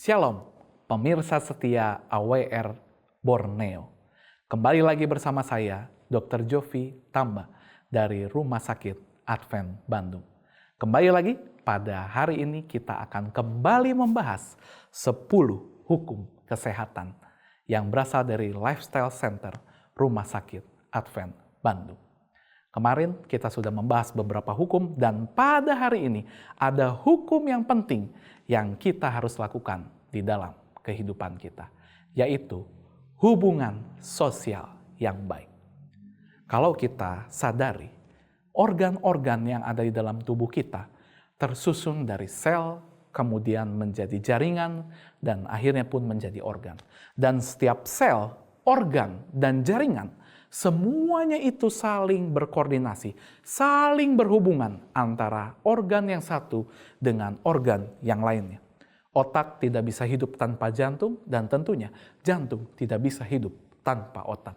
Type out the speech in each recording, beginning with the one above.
Shalom, pemirsa setia AWR Borneo. Kembali lagi bersama saya, Dr. Jovi Tamba dari Rumah Sakit Advent Bandung. Kembali lagi, pada hari ini kita akan kembali membahas 10 hukum kesehatan yang berasal dari Lifestyle Center Rumah Sakit Advent Bandung. Kemarin kita sudah membahas beberapa hukum dan pada hari ini ada hukum yang penting yang kita harus lakukan di dalam kehidupan kita, yaitu hubungan sosial yang baik. Kalau kita sadari, organ-organ yang ada di dalam tubuh kita tersusun dari sel, kemudian menjadi jaringan, dan akhirnya pun menjadi organ. Dan setiap sel, organ, dan jaringan semuanya itu saling berkoordinasi, saling berhubungan antara organ yang satu dengan organ yang lainnya. Otak tidak bisa hidup tanpa jantung, dan tentunya jantung tidak bisa hidup tanpa otak.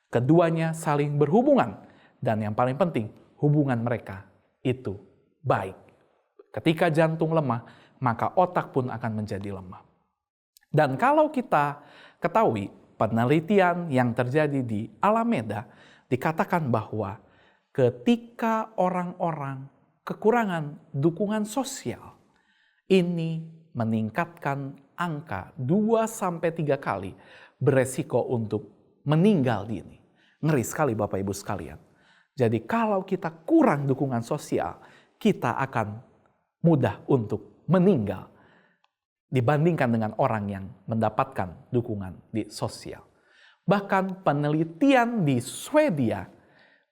Keduanya saling berhubungan, dan yang paling penting, hubungan mereka itu baik. Ketika jantung lemah, maka otak pun akan menjadi lemah. Dan kalau kita ketahui, penelitian yang terjadi di Alameda dikatakan bahwa ketika orang-orang kekurangan dukungan sosial, ini meningkatkan angka 2-3 kali beresiko untuk meninggal dini. Ngeri sekali Bapak Ibu sekalian. Jadi kalau kita kurang dukungan sosial, kita akan mudah untuk meninggal dibandingkan dengan orang yang mendapatkan dukungan di sosial. Bahkan penelitian di Swedia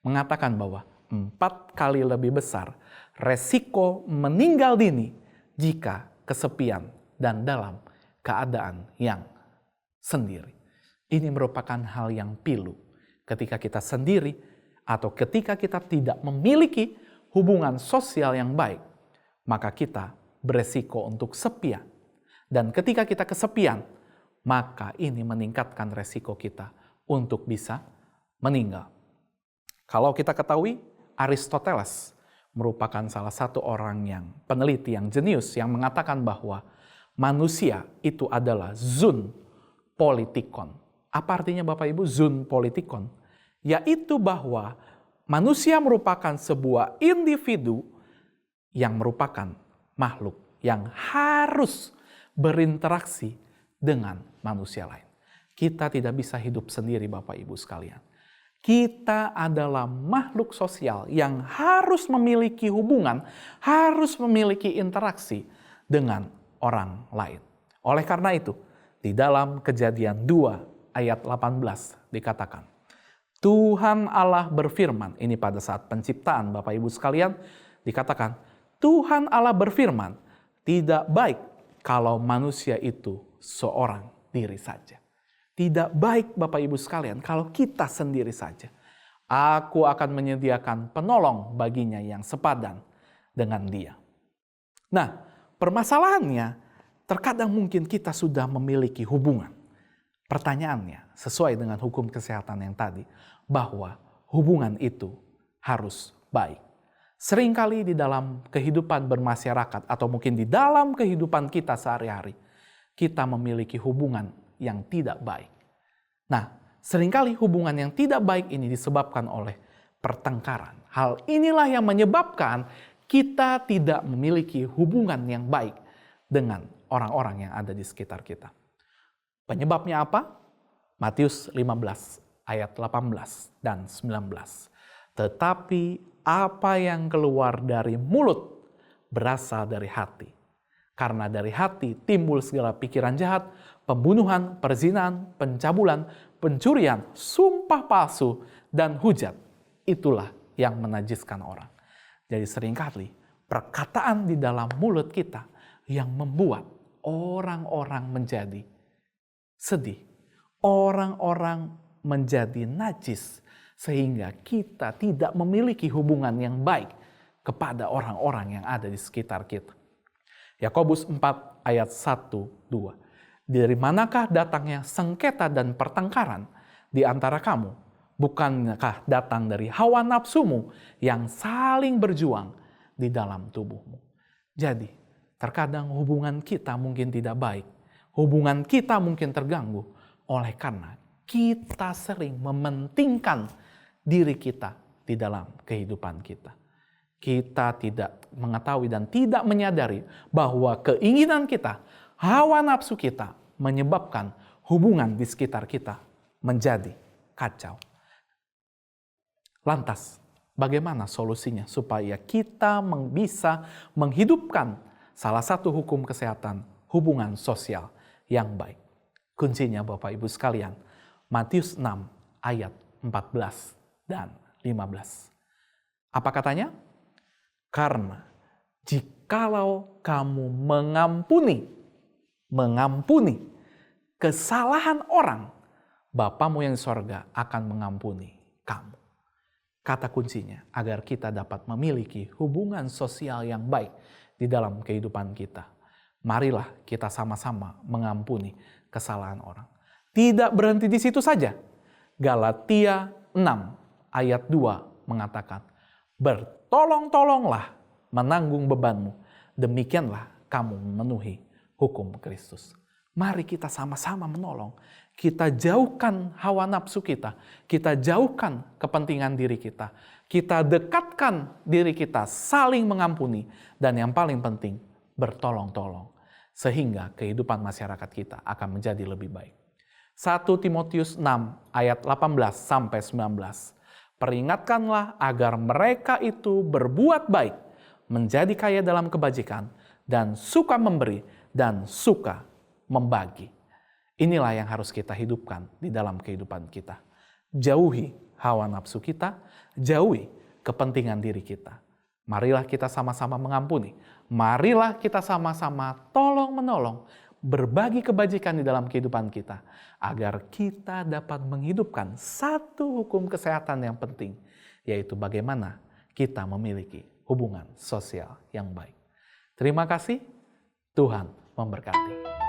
mengatakan bahwa 4 kali lebih besar resiko meninggal dini jika kesepian dan dalam keadaan yang sendiri. Ini merupakan hal yang pilu ketika kita sendiri atau ketika kita tidak memiliki hubungan sosial yang baik, maka kita beresiko untuk sepian. Dan ketika kita kesepian, maka ini meningkatkan resiko kita untuk bisa meninggal. Kalau kita ketahui, Aristoteles merupakan salah satu orang yang peneliti yang jenius yang mengatakan bahwa manusia itu adalah zoon politikon. Apa artinya Bapak Ibu zoon politikon? Yaitu bahwa manusia merupakan sebuah individu yang merupakan makhluk yang harus berinteraksi dengan manusia lain. Kita tidak bisa hidup sendiri Bapak Ibu sekalian. Kita adalah makhluk sosial yang harus memiliki hubungan, harus memiliki interaksi dengan orang lain. Oleh karena itu, di dalam Kejadian 2 ayat 18 dikatakan, Tuhan Allah berfirman, ini pada saat penciptaan Bapak Ibu sekalian, dikatakan, Tuhan Allah berfirman, tidak baik kalau manusia itu seorang diri saja. Tidak baik Bapak Ibu sekalian kalau kita sendiri saja. Aku akan menyediakan penolong baginya yang sepadan dengan dia. Nah, permasalahannya terkadang mungkin kita sudah memiliki hubungan. Pertanyaannya sesuai dengan hukum kesehatan yang tadi, bahwa hubungan itu harus baik. Seringkali di dalam kehidupan bermasyarakat atau mungkin di dalam kehidupan kita sehari-hari, kita memiliki hubungan yang tidak baik. Nah, seringkali hubungan yang tidak baik ini disebabkan oleh pertengkaran. Hal inilah yang menyebabkan kita tidak memiliki hubungan yang baik dengan orang-orang yang ada di sekitar kita. Penyebabnya apa? Matius 15 ayat 18 dan 19. Tetapi apa yang keluar dari mulut berasal dari hati. Karena dari hati timbul segala pikiran jahat, pembunuhan, perzinahan, pencabulan, pencurian, sumpah palsu, dan hujat. Itulah yang menajiskan orang. Jadi seringkali perkataan di dalam mulut kita yang membuat orang-orang menjadi sedih. Orang-orang menjadi najis. Sehingga kita tidak memiliki hubungan yang baik kepada orang-orang yang ada di sekitar kita. Yakobus 4 ayat 1-2. Dari manakah datangnya sengketa dan pertengkaran di antara kamu? Bukankah datang dari hawa nafsumu yang saling berjuang di dalam tubuhmu? Jadi, terkadang hubungan kita mungkin tidak baik. Hubungan kita mungkin terganggu oleh karena kita sering mementingkan diri kita di dalam kehidupan kita. Kita tidak mengetahui dan tidak menyadari bahwa keinginan kita, hawa nafsu kita menyebabkan hubungan di sekitar kita menjadi kacau. Lantas, bagaimana solusinya supaya kita bisa menghidupkan salah satu hukum kesehatan hubungan sosial yang baik? Kuncinya Bapak Ibu sekalian, Matius 6 ayat 14 dan 15. Apa katanya? Karena jikalau kamu mengampuni kesalahan orang, Bapamu yang di sorga akan mengampuni kamu. Kata kuncinya agar kita dapat memiliki hubungan sosial yang baik di dalam kehidupan kita. Marilah kita sama-sama mengampuni kesalahan orang. Tidak berhenti di situ saja. Galatia 6 ayat 2 mengatakan, bertolong-tolonglah menanggung bebanmu, demikianlah kamu memenuhi hukum Kristus. Mari kita sama-sama menolong. Kita jauhkan hawa nafsu kita. Kita jauhkan kepentingan diri kita. Kita dekatkan diri kita saling mengampuni. Dan yang paling penting, bertolong-tolong. Sehingga kehidupan masyarakat kita akan menjadi lebih baik. 1 Timotius 6 ayat 18-19. Peringatkanlah agar mereka itu berbuat baik, menjadi kaya dalam kebajikan, dan suka memberi, dan suka membagi. Inilah yang harus kita hidupkan di dalam kehidupan kita. Jauhi hawa nafsu kita, jauhi kepentingan diri kita. Marilah kita sama-sama mengampuni. Marilah kita sama-sama tolong-menolong, berbagi kebajikan di dalam kehidupan kita, agar kita dapat menghidupkan satu hukum kesehatan yang penting, yaitu bagaimana kita memiliki hubungan sosial yang baik. Terima kasih, Tuhan memberkati.